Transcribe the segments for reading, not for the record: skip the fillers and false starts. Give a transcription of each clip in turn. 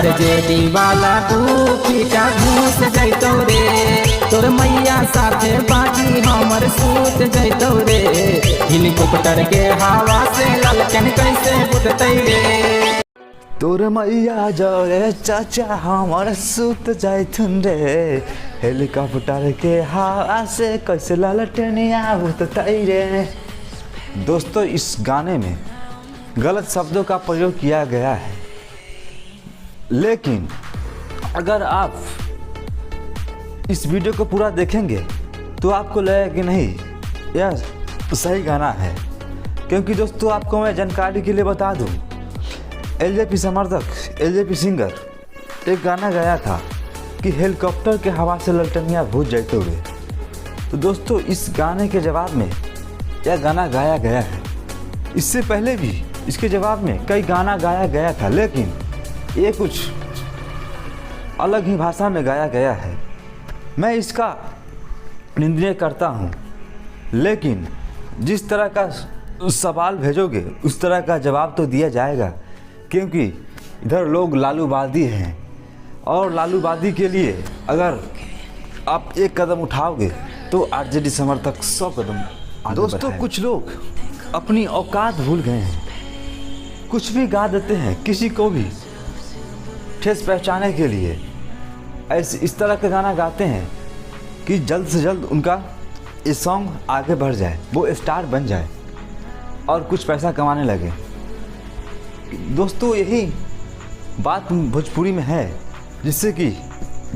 RJD वाला पीटा घूस जैतौ रे, तोर मैया साथे बाजी हमर सूत जैतौ रे। हेलीकॉप्टर के हवा से ललकन कैसे बुझतै रे, तोर मैया जरे चाचा हमर सूत जाइथुन रे। हेलीकॉप्टर के हवा से कैसे ललटनिया बुझतै रे। दोस्तों, इस गाने में गलत शब्दों का प्रयोग किया गया है, लेकिन अगर आप इस वीडियो को पूरा देखेंगे तो आपको लगेगा कि नहीं यह सही गाना है। क्योंकि दोस्तों, आपको मैं जानकारी के लिए बता दूं, एलजेपी समर्थक, एलजेपी सिंगर एक गाना गाया था कि हेलीकॉप्टर के हवा से ललटनिया भूज जाते हुए। तो दोस्तों, इस गाने के जवाब में यह गाना गाया गया है। इससे पहले भी इसके जवाब में कई गाना गाया गया था, लेकिन ये कुछ अलग ही भाषा में गाया गया है। मैं इसका निंदनीय करता हूँ, लेकिन जिस तरह का सवाल भेजोगे उस तरह का जवाब तो दिया जाएगा, क्योंकि इधर लोग लालूवादी हैं और लालूवादी के लिए अगर आप एक कदम उठाओगे तो आरजेडी समर्थक 100 कदम आगे। दोस्तों, कुछ लोग अपनी औकात भूल गए हैं, कुछ भी गा देते हैं किसी को भी ठेस पहुंचाने के लिए। ऐसे इस तरह का गाना गाते हैं कि जल्द से जल्द उनका ये सॉन्ग आगे बढ़ जाए, वो स्टार बन जाए और कुछ पैसा कमाने लगे। दोस्तों, यही बात भोजपुरी में है, जिससे कि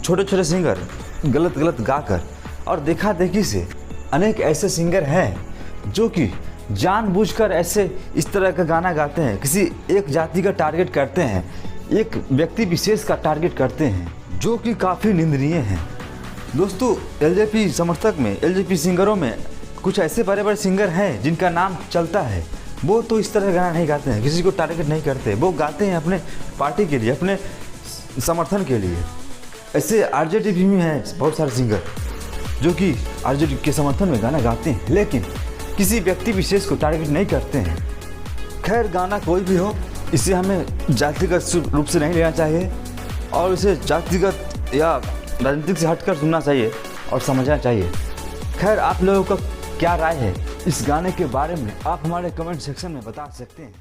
छोटे छोटे सिंगर गलत गलत गाकर और देखा देखी से अनेक ऐसे सिंगर हैं जो कि जानबूझकर ऐसे इस तरह का गाना गाते हैं, किसी एक जाति का टारगेट करते हैं, एक व्यक्ति विशेष का टारगेट करते हैं, जो कि काफ़ी निंदनीय हैं। दोस्तों, एलजेपी समर्थक में, एलजेपी सिंगरों में कुछ ऐसे बड़े बड़े सिंगर हैं जिनका नाम चलता है। वो तो इस तरह का गाना नहीं गाते हैं, किसी को टारगेट नहीं करते, वो गाते हैं अपने पार्टी के लिए, अपने समर्थन के लिए। ऐसे आरजेडी में हैं बहुत सारे सिंगर जो कि आरजेडी के समर्थन में गाना गाते हैं, लेकिन किसी व्यक्ति विशेष को टारगेट नहीं करते हैं। खैर, गाना कोई भी हो, इसे हमें जातिगत रूप से नहीं लेना चाहिए और इसे जातिगत या राजनीतिक से हटकर सुनना चाहिए और समझना चाहिए। खैर, आप लोगों का क्या राय है इस गाने के बारे में, आप हमारे कमेंट सेक्शन में बता सकते हैं।